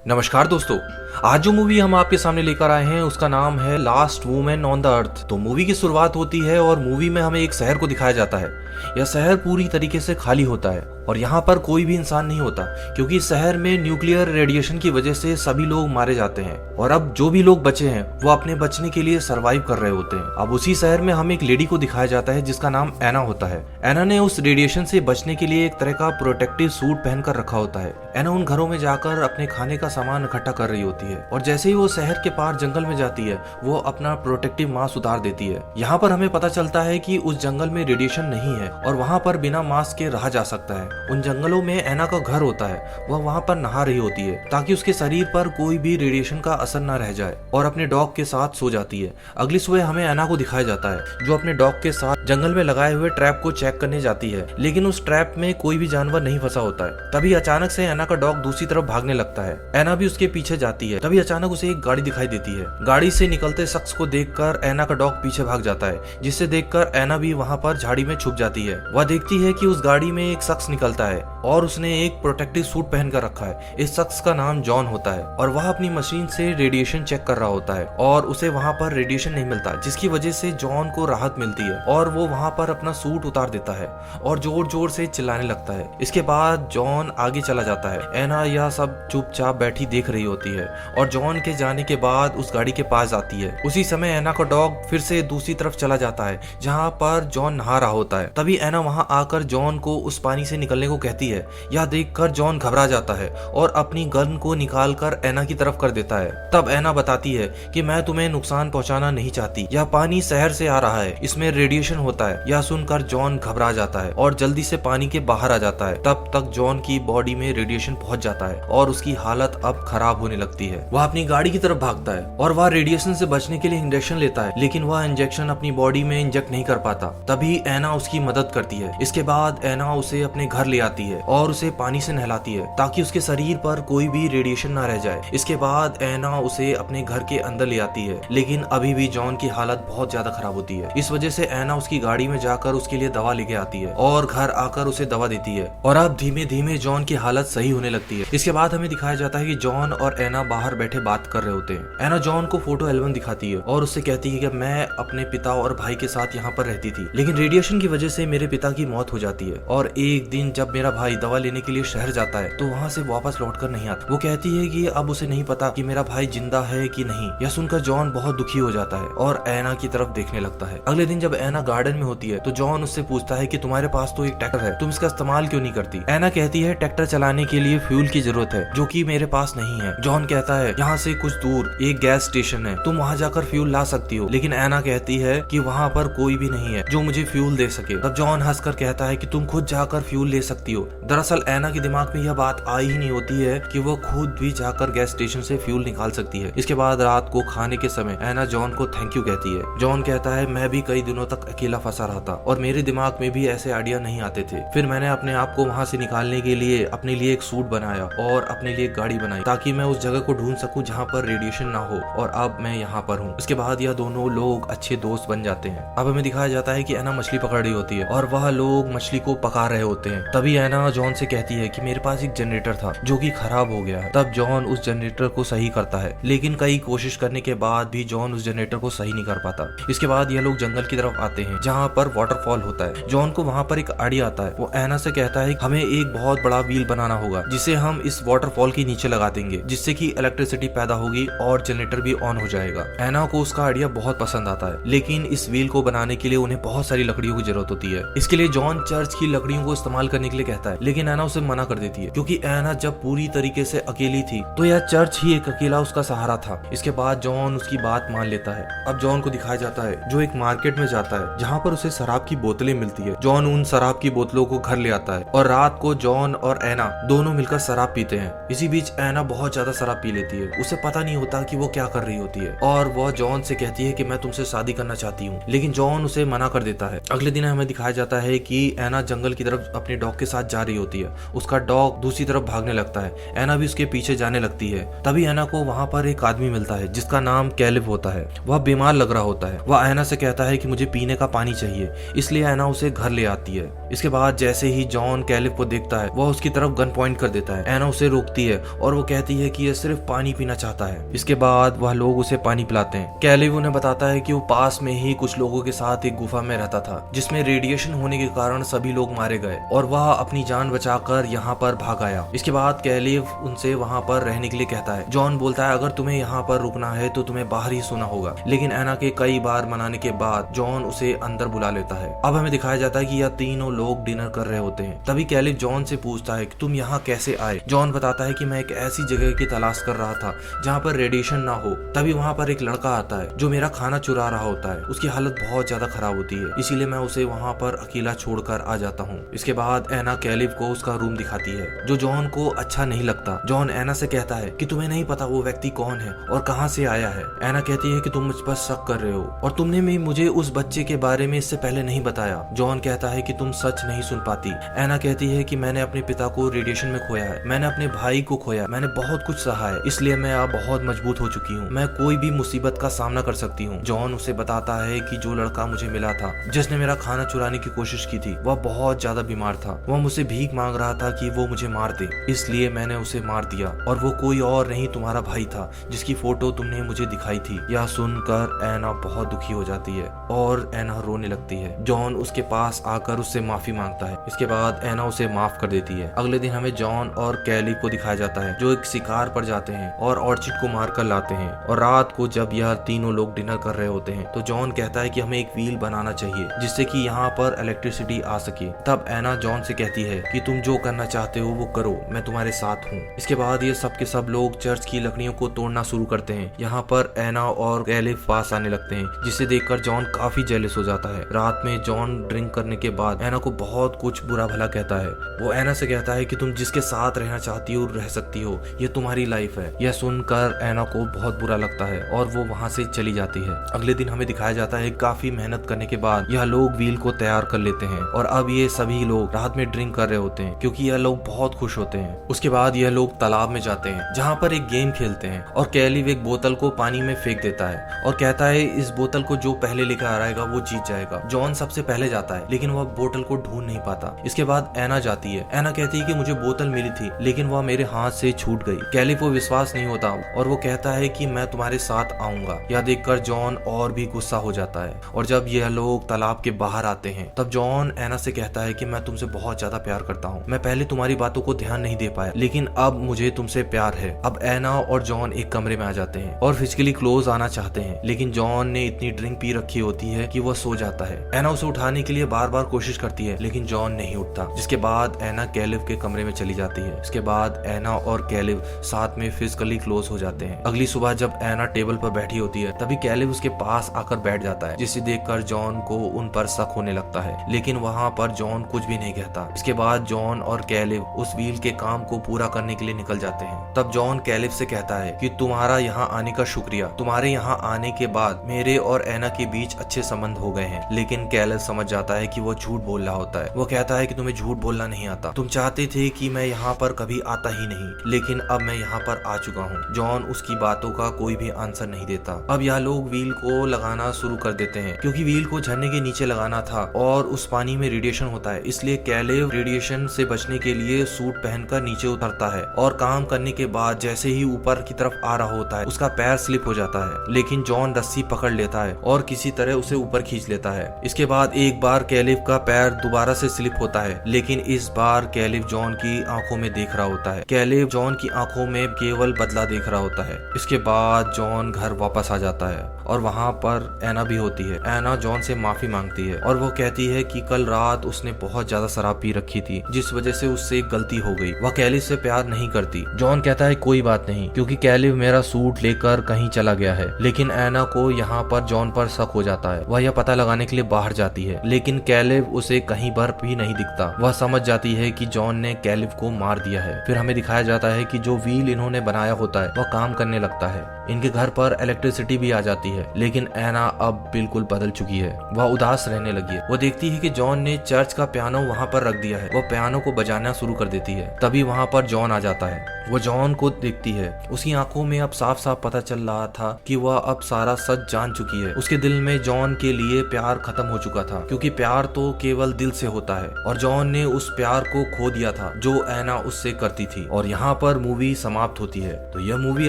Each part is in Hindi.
नमस्कार दोस्तों। आज जो मूवी हम आपके सामने लेकर आए हैं उसका नाम है last women on the earth. तो मूवी की शुरुआत होती है और मूवी में हमें एक शहर को दिखाया जाता है। यह शहर पूरी तरीके से खाली होता है और यहाँ पर कोई भी इंसान नहीं होता, क्योंकि इस शहर में न्यूक्लियर रेडिएशन की वजह से सभी लोग मारे जाते हैं और अब जो भी लोग बचे हैं वो अपने बचने के लिए सरवाइव कर रहे होते हैं। अब उसी शहर में हमें एक लेडी को दिखाया जाता है जिसका नाम एना होता है। एना ने उस रेडिएशन से बचने के लिए एक तरह का प्रोटेक्टिव सूट पहनकर रखा होता है। एना उन घरों में जाकर अपने खाने का सामान इकट्ठा कर रही होती है और जैसे ही वो शहर के पार जंगल में जाती है वो अपना प्रोटेक्टिव मास्क उतार देती है। यहाँ पर हमें पता चलता है कि उस जंगल में रेडिएशन नहीं है और वहाँ पर बिना मास्क के रहा जा सकता है। उन जंगलों में एना का घर होता है, वह वहाँ पर नहा रही होती है ताकि उसके शरीर पर कोई भी रेडिएशन का असर न रह जाए और अपने डॉग के साथ सो जाती है। अगली सुबह हमें एना को दिखाया जाता है जो अपने डॉग के साथ जंगल में लगाए हुए ट्रैप को चेक करने जाती है, लेकिन उस ट्रैप में कोई भी जानवर नहीं फंसा होता है। तभी अचानक से एना का डॉग दूसरी तरफ भागने लगता है। एना भी उसके पीछे जाती है। तभी अचानक उसे एक गाड़ी दिखाई देती है। गाड़ी से निकलते शख्स को देखकर एना का डॉग पीछे भाग जाता है, जिसे देखकर एना भी वहाँ पर झाड़ी में छुप जाती है। वह देखती है कि उस गाड़ी में एक शख्स निकलता है और उसने एक प्रोटेक्टिव सूट पहन कर रखा है। इस शख्स का नाम जॉन होता है और वह अपनी मशीन से रेडिएशन चेक कर रहा होता है और उसे वहाँ पर रेडिएशन नहीं मिलता, जिसकी वजह से जॉन को राहत मिलती है और वो वहाँ पर अपना सूट उतार देता है और जोर जोर से चिल्लाने लगता है। इसके बाद जॉन आगे चला जाता है। एना यह सब चुपचाप बैठी देख रही होती है और जॉन के जाने के बाद उस गाड़ी के पास आती है। उसी समय एना का डॉग फिर से दूसरी तरफ चला जाता है जहाँ पर जॉन नहा रहा होता है। तभी एना वहाँ आकर जॉन को उस पानी से निकलने को कहती है। यह देखकर जॉन घबरा जाता है और अपनी गन को निकालकर एना की तरफ कर देता है। तब एना बताती है कि मैं तुम्हें नुकसान पहुंचाना नहीं चाहती, यह पानी शहर से आ रहा है, इसमें रेडिएशन होता है। यह सुनकर जॉन घबरा जाता है और जल्दी से पानी के बाहर आ जाता है। तब तक जॉन की बॉडी में रेडिएशन पहुंच जाता है और उसकी हालत अब खराब होने लगती है। वह अपनी गाड़ी की तरफ भागता है और वह रेडिएशन से बचने के लिए इंजेक्शन लेता है, लेकिन वह इंजेक्शन अपनी बॉडी में इंजेक्ट नहीं कर पाता। तभी एना उसकी मदद करती है। इसके बाद एना उसे अपने घर ले आती है और उसे पानी से नहलाती है ताकि उसके शरीर पर कोई भी रेडिएशन ना रह जाए। इसके बाद एना उसे अपने घर के अंदर ले आती है, लेकिन अभी भी जॉन की हालत बहुत ज्यादा खराब होती है। इस वजह से एना उसकी गाड़ी में जाकर उसके लिए दवा लेके आती है और घर आकर उसे दवा देती है और अब धीमे धीमे जॉन की हालत सही होने लगती है। इसके बाद हमें दिखाया जाता है कि जॉन और एना बाहर बैठे बात कर रहे होते हैं। एना जॉन को फोटो एल्बम दिखाती है और उससे कहती है कि मैं अपने पिता और भाई के साथ यहाँ पर रहती थी, लेकिन रेडिएशन की वजह से मेरे पिता की मौत हो जाती है और एक दिन जब मेरा भाई दवा लेने के लिए शहर जाता है तो वहाँ से वापस लौटकर नहीं आता। वो कहती है कि अब उसे नहीं पता कि मेरा भाई जिंदा है कि नहीं। यह सुनकर जॉन बहुत दुखी हो जाता है और एना की तरफ देखने लगता है। अगले दिन जब एना गार्डन में होती है तो जॉन उससे पूछता है कि तुम्हारे पास तो एक ट्रैक्टर है, तुम इसका इस्तेमाल क्यों नहीं करती। एना कहती है ट्रैक्टर चलाने के लिए फ्यूल की जरूरत है जो कि मेरे पास नहीं है। जॉन कहता है यहाँ से कुछ दूर एक गैस स्टेशन है, तुम वहाँ जाकर फ्यूल ला सकती हो, लेकिन एना कहती है कि वहाँ पर कोई भी नहीं है जो मुझे फ्यूल दे सके। तब जॉन हंसकर कहता है कि तुम खुद जाकर फ्यूल ले सकती हो। दरअसल एना के दिमाग में यह बात आई ही नहीं होती है कि वो खुद भी जाकर गैस स्टेशन से फ्यूल निकाल सकती है। इसके बाद रात को खाने के समय एना जॉन को थैंक यू कहती है। जॉन कहता है मैं भी कई दिनों तक अकेला फंसा रहा था और मेरे दिमाग में भी ऐसे आइडिया नहीं आते थे। फिर मैंने अपने आप को वहाँ से निकालने के लिए अपने लिए एक सूट बनाया और अपने लिए एक गाड़ी बनाई ताकि मैं उस जगह को ढूंढ सकूं जहाँ पर रेडिएशन ना हो, और अब मैं यहाँ पर हूँ। इसके बाद यह दोनों लोग अच्छे दोस्त बन जाते हैं। अब हमें दिखाया जाता है कि एना मछली पकड़ रही होती है और वह लोग मछली को पका रहे होते हैं। तभी एना जॉन से कहती है कि मेरे पास एक जनरेटर था जो कि खराब हो गया है। तब जॉन उस जनरेटर को सही करता है, लेकिन कई कोशिश करने के बाद भी जॉन उस जनरेटर को सही नहीं कर पाता। इसके बाद यह लोग जंगल की तरफ आते हैं जहाँ पर वाटरफॉल होता है। जॉन को वहाँ पर एक आइडिया आता है। वो एना से कहता है हमें एक बहुत बड़ा व्हील बनाना होगा जिसे हम इस वाटरफॉल के नीचे लगा देंगे, जिससे कि इलेक्ट्रिसिटी पैदा होगी और जनरेटर भी ऑन हो जाएगा। एना को उसका आइडिया बहुत पसंद आता है, लेकिन इस व्हील को बनाने के लिए उन्हें बहुत सारी लकड़ियों की जरूरत होती है। इसके लिए जॉन चर्च की लकड़ियों को इस्तेमाल करने के लिए कहता है, लेकिन एना उसे मना कर देती है क्योंकि एना जब पूरी तरीके से अकेली थी तो यह चर्च ही एक अकेला उसका सहारा था। इसके बाद जॉन उसकी बात मान लेता है। अब जॉन को दिखाया जाता है जो एक मार्केट में जाता है जहाँ पर उसे शराब की बोतलें मिलती है। जॉन उन शराब की बोतलों को घर ले आता है और रात को जॉन और एना दोनों मिलकर शराब पीते हैं। इसी बीच एना बहुत ज्यादा शराब पी लेती है। उसे पता नहीं होता कि वो क्या कर रही होती है और वह जॉन से कहती है कि मैं तुमसे शादी करना चाहती हूँ, लेकिन जॉन उसे मना कर देता है। अगले दिन हमें दिखाया जाता है कि एना जंगल की तरफ अपने डॉग के साथ जा रही होती है। उसका डॉग दूसरी तरफ भागने लगता है, एना भी उसके पीछे जाने लगती है। तभी एना को वहाँ पर एक आदमी मिलता है जिसका नाम कैलिव होता है। वह बीमार लग रहा होता है। वह एना से कहता है कि मुझे पीने का पानी चाहिए, इसलिए एना उसे घर ले आती है। इसके बाद जैसे ही जॉन कैलिव को देखता है वह उसकी तरफ गन पॉइंट कर देता है। एना उसे रोकती है और वो कहती है कि यह सिर्फ पानी पीना चाहता है। इसके बाद वह लोग उसे पानी पिलाते हैं। कैलिव उन्हें बताता है कि वो पास में ही कुछ लोगों के साथ एक गुफा में रहता था जिसमें रेडिएशन होने के कारण सभी लोग मारे गए और वह अपनी जान बचाकर यहाँ पर भाग आया। इसके बाद कैलिव उनसे वहाँ पर रहने के लिए कहता है। जॉन बोलता है अगर तुम्हें यहाँ पर रुकना है तो तुम्हें बाहर ही सोना होगा, लेकिन एना के कई बार मनाने के बाद जॉन उसे अंदर बुला लेता है। अब हमें दिखाया जाता है कि यह तीनों लोग डिनर कर रहे होते हैं। तभी कैलिव जॉन से पूछता है कि तुम यहाँ कैसे आए। जॉन बताता है कि मैं एक ऐसी जगह की तलाश कर रहा था जहाँ पर रेडिएशन ना हो। तभी वहाँ पर एक लड़का आता है जो मेरा खाना चुरा रहा होता है। उसकी हालत बहुत ज्यादा खराब होती है, इसीलिए मैं उसे वहाँ पर अकेला छोड़कर आ जाता हूँ। इसके बाद एना कैलिव को उसका रूम दिखाती है जो जॉन को अच्छा नहीं लगता। जॉन एना से कहता है कि तुम्हें नहीं पता वो व्यक्ति कौन है और कहाँ से आया है। एना कहती है कि तुम मुझ पर शक कर रहे हो और तुमने भी मुझे उस बच्चे के बारे में इससे पहले नहीं बताया। जॉन कहता है कि तुम सच नहीं सुन पाती। एना कहती है कि मैंने अपने पिता को रेडिएशन में खोया है, मैंने अपने भाई को खोया, मैंने बहुत कुछ सहा है, इसलिए मैं अब बहुत मजबूत हो चुकी हूँ, मैं कोई भी मुसीबत का सामना कर सकती हूँ। जॉन उसे बताता है कि जो लड़का मुझे मिला था जिसने मेरा खाना चुराने की कोशिश की थी वह बहुत ज्यादा बीमार था। वह मुझसे भीख मांग रहा था कि वो मुझे मार दे, इसलिए मैंने उसे मार दिया और वो कोई और नहीं तुम्हारा भाई था जिसकी फोटो तुमने मुझे दिखाई थी। यह सुनकर एना बहुत दुखी हो जाती है और एना रोने लगती है। जॉन उसके पास आकर उससे माफी मांगता है। इसके बाद एना उसे माफ कर देती है। अगले दिन हमें जॉन और कैलिव को दिखाया जाता है जो एक शिकार पर जाते हैं और ऑर्चिड को मार कर लाते हैं। और रात को जब यह तीनों लोग डिनर कर रहे होते हैं तो जॉन कहता है कि हमें एक व्हील बनाना चाहिए जिससे कि यहाँ पर इलेक्ट्रिसिटी आ सके। तब एना जॉन से कहती है कि तुम जो करना चाहते हो वो करो, मैं तुम्हारे साथ हूँ। इसके बाद ये सब के सब लोग चर्च की लकड़ियों को तोड़ना शुरू करते हैं। यहाँ पर एना और कैलिव पास आने लगते हैं जिसे देखकर जॉन काफी जेलस हो जाता है। रात में जॉन ड्रिंक करने के बाद एना को बहुत कुछ बुरा भला कहता है। वो एना से कहता है कि तुम जिसके साथ रहना चाहती हो रह सकती हो, ये तुम्हारी लाइफ है। यह सुनकर एना को बहुत बुरा लगता है और वो वहाँ से चली जाती है। अगले दिन हमें दिखाया जाता है काफी मेहनत करने के बाद यह लोग व्हील को तैयार कर लेते हैं और अब ये सभी लोग रात में ड्रिंक कर रहे होते हैं क्योंकि यह लोग बहुत खुश होते हैं। उसके बाद यह लोग तालाब में जाते हैं जहाँ पर एक गेम खेलते हैं और कैलिव एक बोतल को पानी में फेंक देता है और कहता है इस बोतल को जो पहले लेकर आ रहेगा वो जीत जाएगा। जॉन सबसे पहले जाता है लेकिन वह बोतल को ढूंढ नहीं पाता। इसके बाद एना जाती है। एना कहती है कि मुझे बोतल मिली थी लेकिन वह मेरे हाथ से छूट गई। कैलिव को विश्वास नहीं होता और वो कहता है कि मैं तुम्हारे साथ आऊंगा। यह देखकर जॉन और भी गुस्सा हो जाता है और जब यह लोग तालाब के बाहर आते हैं तब जॉन एना से कहता है कि मैं तुमसे बहुत ज्यादा प्यार करता हूँ। मैं पहले तुम्हारी बातों को ध्यान नहीं दे पाया लेकिन अब मुझे तुमसे प्यार है। अब एना और जॉन एक कमरे में आ जाते हैं और फिजिकली क्लोज आना चाहते हैं लेकिन जॉन ने इतनी ड्रिंक पी रखी होती है कि वह सो जाता है। एना उसे उठाने के लिए बार बार कोशिश करती है लेकिन जॉन नहीं उठता, जिसके बाद एना कैलिव के कमरे में चली जाती है। इसके बाद एना और कैलिव साथ में फिजिकली क्लोज हो जाते हैं। अगली सुबह जब एना टेबल पर बैठी होती है तभी कैलिव उसके पास आकर बैठ जाता है जिसे देखकर जॉन को उन पर शक होने लगता है लेकिन वहाँ पर जॉन कुछ भी नहीं कहता। इसके बाद जॉन और कैलिव उस व्हील के काम को पूरा करने के लिए निकल जाते हैं। तब जॉन कैलिव से कहता है कि तुम्हारा यहाँ आने का शुक्रिया, तुम्हारे यहाँ आने के बाद मेरे और एना के बीच अच्छे संबंध हो गए हैं। लेकिन कैलिव समझ जाता है कि वो झूठ बोल रहा होता है। वो कहता है कि तुम्हें झूठ बोलना नहीं आता, तुम चाहते थे कि मैं यहाँ पर कभी आता ही नहीं लेकिन अब मैं यहाँ पर आ चुका हूँ। जॉन उसकी बातों का कोई भी आंसर नहीं देता। अब यह लोग व्हील को लगाना शुरू कर देते हैं क्योंकि व्हील को झरने के नीचे लगाना था और उस पानी में रेडिएशन होता है, इसलिए कैलिव रेडिएशन से बचने के लिए सूट पहनकर नीचे उतरता है और काम करने के बाद जैसे ही ऊपर की तरफ आ रहा होता है उसका पैर स्लिप हो जाता है लेकिन जॉन रस्सी पकड़ लेता है और किसी तरह उसे ऊपर खींच लेता है। इसके बाद एक बार कैलिव का पैर दोबारा से स्लिप होता है लेकिन इस बार कैलिव जॉन की आंखों में देख रहा होता है। कैलिव जॉन की आंखों में केवल बदला देख रहा होता है। इसके बाद जॉन घर वापस आ जाता है और वहाँ पर एना भी होती है। एना जॉन से माफी मांगती है और वो कहती है कि कल रात उसने बहुत ज्यादा शराब पी रखी थी जिस वजह से उससे एक गलती हो गई। वह कैलिव से प्यार नहीं करती। जॉन कहता है कोई बात नहीं क्योंकि कैलिव मेरा सूट लेकर कहीं चला गया है। लेकिन एना को यहाँ पर जॉन पर शक हो जाता है। वह यह पता लगाने के लिए बाहर जाती है लेकिन कैलिव उसे कहीं पर भी नहीं दिखता। वह समझ जाती है कि जॉन ने कैलिव को मार दिया है। फिर हमें दिखाया जाता है कि जो व्हील इन्होंने बनाया होता है वह काम करने लगता है। इनके घर पर इलेक्ट्रिसिटी भी आ जाती है है, लेकिन एना अब बिल्कुल बदल चुकी है। वह उदास रहने लगी है। वो देखती है कि जॉन ने चर्च का पियानो वहाँ पर रख दिया है। वो पियानो को बजाना शुरू कर देती है। तभी वहाँ पर जॉन आ जाता है। वो जॉन को देखती है। उसकी आंखों में अब साफ साफ पता चल रहा था कि वह अब सारा सच जान चुकी है। उसके दिल में जॉन के लिए प्यार खत्म हो चुका था, क्योंकि प्यार तो केवल दिल से होता है और जॉन ने उस प्यार को खो दिया था जो एना उससे करती थी। और यहाँ पर मूवी समाप्त होती है। तो यह मूवी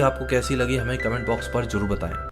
आपको कैसी लगी हमें कमेंट बॉक्स पर जरूर बताएं।